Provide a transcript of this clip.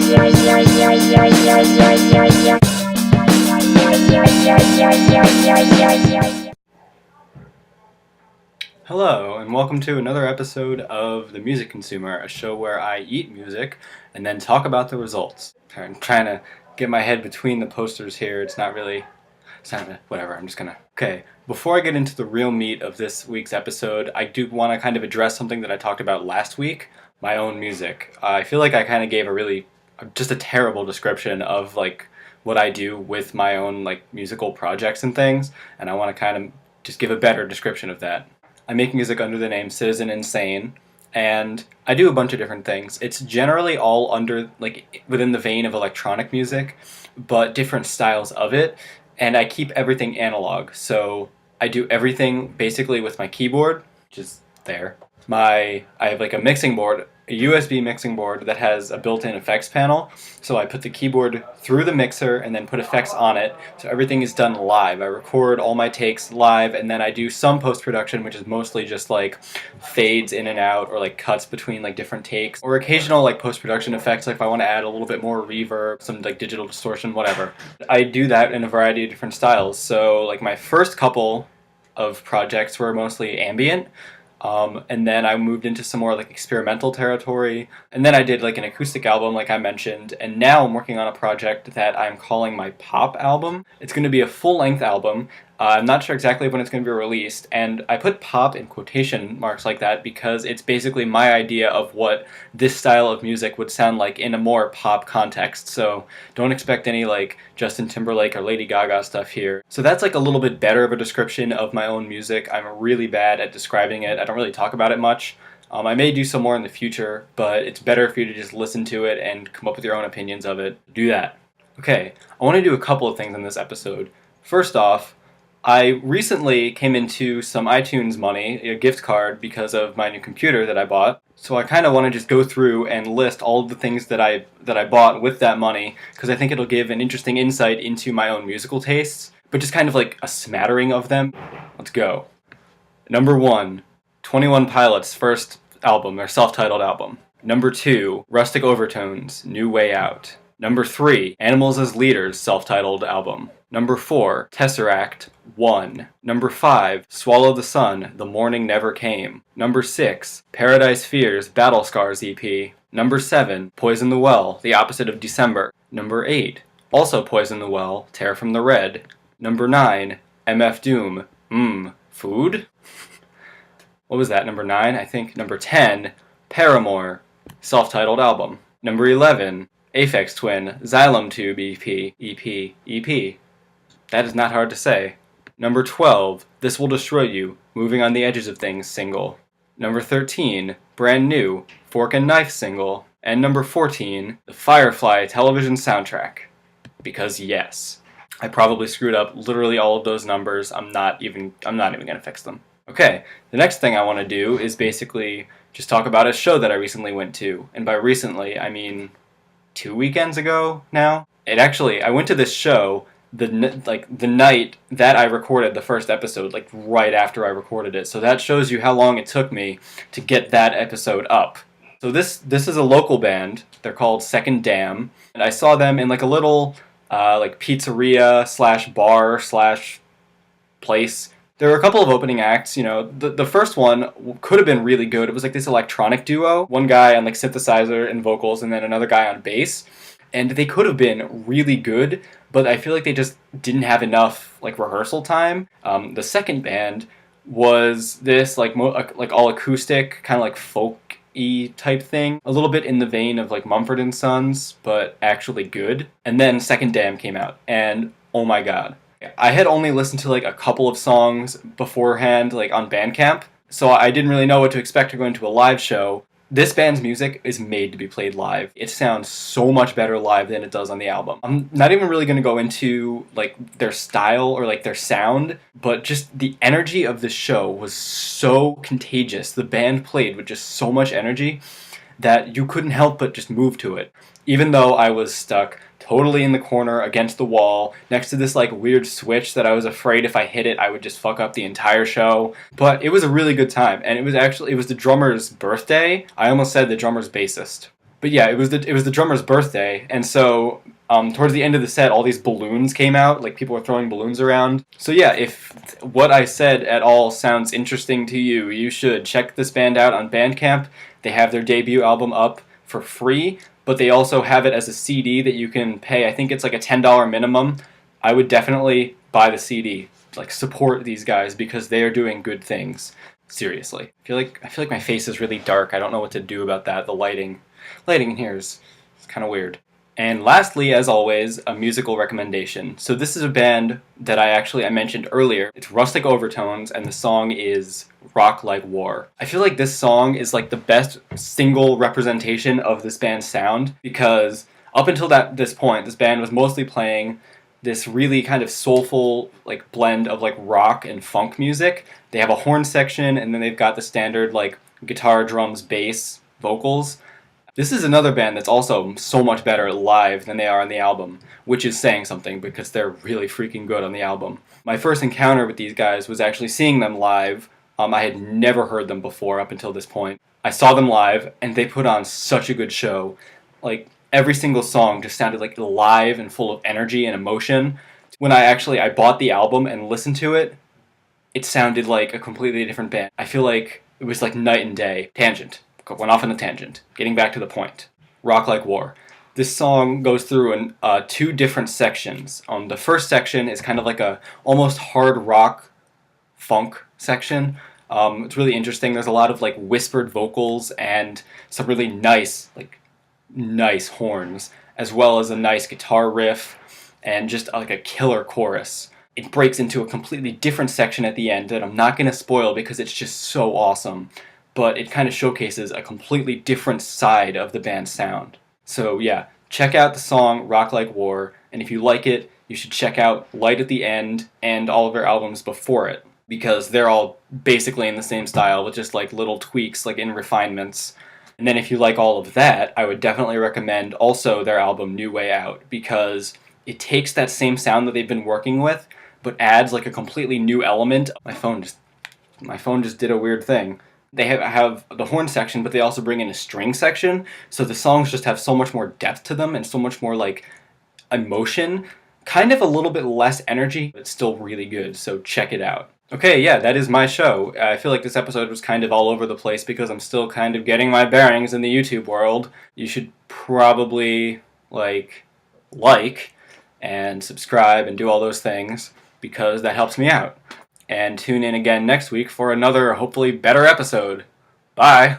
Hello, and welcome to another episode of The Music Consumer, a show where I eat music and then talk about the results. I'm trying to get my head between the posters here. Whatever, I'm just gonna... Okay, before I get into the real meat of this week's episode, I do want to kind of address something that I talked about last week, my own music. I feel like I kind of gave just a terrible description of, what I do with my own, musical projects and things, and I want to kind of just give a better description of that. I make music under the name Citizen Insane, and I do a bunch of different things. It's generally all within the vein of electronic music, but different styles of it, and I keep everything analog. So I do everything basically with my keyboard, which is there. I have a mixing board, a USB mixing board that has a built-in effects panel, so I put the keyboard through the mixer and then put effects on it, so everything is done live. I record all my takes live, and then I do some post-production, which is mostly just fades in and out, or cuts between different takes, or occasional post-production effects, if I want to add a little bit more reverb, some digital distortion, whatever. I do that in a variety of different styles. So my first couple of projects were mostly ambient, and then I moved into some more experimental territory, and then I did an acoustic album like I mentioned, and now I'm working on a project that I'm calling my pop album. It's going to be a full-length album. I'm not sure exactly when it's going to be released, and I put pop in quotation marks like that because it's basically my idea of what this style of music would sound like in a more pop context, so don't expect any Justin Timberlake or Lady Gaga stuff here. So that's a little bit better of a description of my own music. I'm really bad at describing it. I don't really talk about it much. I may do some more in the future, but it's better for you to just listen to it and come up with your own opinions of it. Do that. Okay, I want to do a couple of things in this episode. First off, I recently came into some iTunes money, a gift card, because of my new computer that I bought. So I kind of want to just go through and list all of the things that I bought with that money, because I think it'll give an interesting insight into my own musical tastes, but just kind of a smattering of them. Let's go. Number 1, 21 Pilots' first album, their self-titled album. Number 2, Rustic Overtones, New Way Out. Number 3, Animals as Leaders' self-titled album. Number 4, Tesseract 1. Number 5, Swallow the Sun, The Morning Never Came. Number 6, Paradise Fears, Battle Scars EP. Number 7, Poison the Well, The Opposite of December. Number 8, also Poison the Well, Tear from the Red. Number 9, MF Doom, Food? What was that, number 9? I think number 10, Paramore, self-titled album. Number 11, Aphex Twin, Xylem Tube EP. That is not hard to say. Number 12, This Will Destroy You, Moving on the Edges of Things single. Number 13, Brand New, Fork and Knife single. And number 14, the Firefly television soundtrack. Because yes, I probably screwed up literally all of those numbers. I'm not even gonna fix them. Okay, the next thing I want to do is basically just talk about a show that I recently went to. And by recently, I mean 2 weekends ago now. I went to this show the night that I recorded the first episode, right after I recorded it. So that shows you how long it took me to get that episode up. So this is a local band. They're called Second Dam, and I saw them in a little pizzeria / bar / place. There were a couple of opening acts. The first one could have been really good. It was this electronic duo, one guy on synthesizer and vocals, and then another guy on bass. And they could have been really good, but I feel like they just didn't have enough rehearsal time. The second band was this all acoustic, kind of folk-y type thing, a little bit in the vein of Mumford & Sons, but actually good. And then Second Dam came out, and oh my god. I had only listened to a couple of songs beforehand, on Bandcamp, so I didn't really know what to expect to go into a live show. This band's music is made to be played live. It sounds so much better live than it does on the album. I'm not even really going to go into their style or their sound, but just the energy of the show was so contagious. The band played with just so much energy that you couldn't help but just move to it. Even though I was stuck totally in the corner against the wall next to this weird switch that I was afraid if I hit it I would just fuck up the entire show. But it was a really good time, and it was the drummer's birthday. I almost said the drummer's bassist. But yeah, it was the drummer's birthday, and so towards the end of the set, all these balloons came out. Like people were throwing balloons around. So yeah, if what I said at all sounds interesting to you, you should check this band out on Bandcamp. They have their debut album up for free, but they also have it as a CD that you can pay. I think it's like a $10 minimum. I would definitely buy the CD. Like support these guys because they are doing good things. Seriously, I feel like my face is really dark. I don't know what to do about that. The lighting in here is kind of weird. And lastly, as always, a musical recommendation. So this is a band that I mentioned earlier. It's Rustic Overtones, and the song is Rock Like War. I feel like this song is like the best single representation of this band's sound, because up until this point, this band was mostly playing this really kind of soulful like blend of like rock and funk music. They have a horn section, and then they've got the standard like guitar, drums, bass, vocals. This is another band that's also so much better live than they are on the album, which is saying something because they're really freaking good on the album. My first encounter with these guys was actually seeing them live. I had never heard them before up until this point. I saw them live, and they put on such a good show. Like, every single song just sounded like alive and full of energy and emotion. When I bought the album and listened to it, it sounded like a completely different band. I feel like it was like night and day. Tangent. Went off on a tangent. Getting back to the point. Rock Like War. This song goes through two different sections. The first section is kind of like a almost hard rock funk section. It's really interesting. There's a lot of like whispered vocals and some really nice horns, as well as a nice guitar riff and just like a killer chorus. It breaks into a completely different section at the end that I'm not going to spoil because it's just so awesome. But it kind of showcases a completely different side of the band's sound. So yeah, check out the song Rock Like War, and if you like it, you should check out Light at the End and all of their albums before it, because they're all basically in the same style with just like little tweaks, like in refinements. And then if you like all of that, I would definitely recommend also their album New Way Out, because it takes that same sound that they've been working with, but adds like a completely new element. My phone just did a weird thing. They have the horn section, but they also bring in a string section, so the songs just have so much more depth to them and so much more like emotion. Kind of a little bit less energy, but still really good, so check it out. Okay, yeah, that is my show. I feel like this episode was kind of all over the place because I'm still kind of getting my bearings in the YouTube world. You should probably like and subscribe and do all those things because that helps me out. And tune in again next week for another, hopefully better episode. Bye!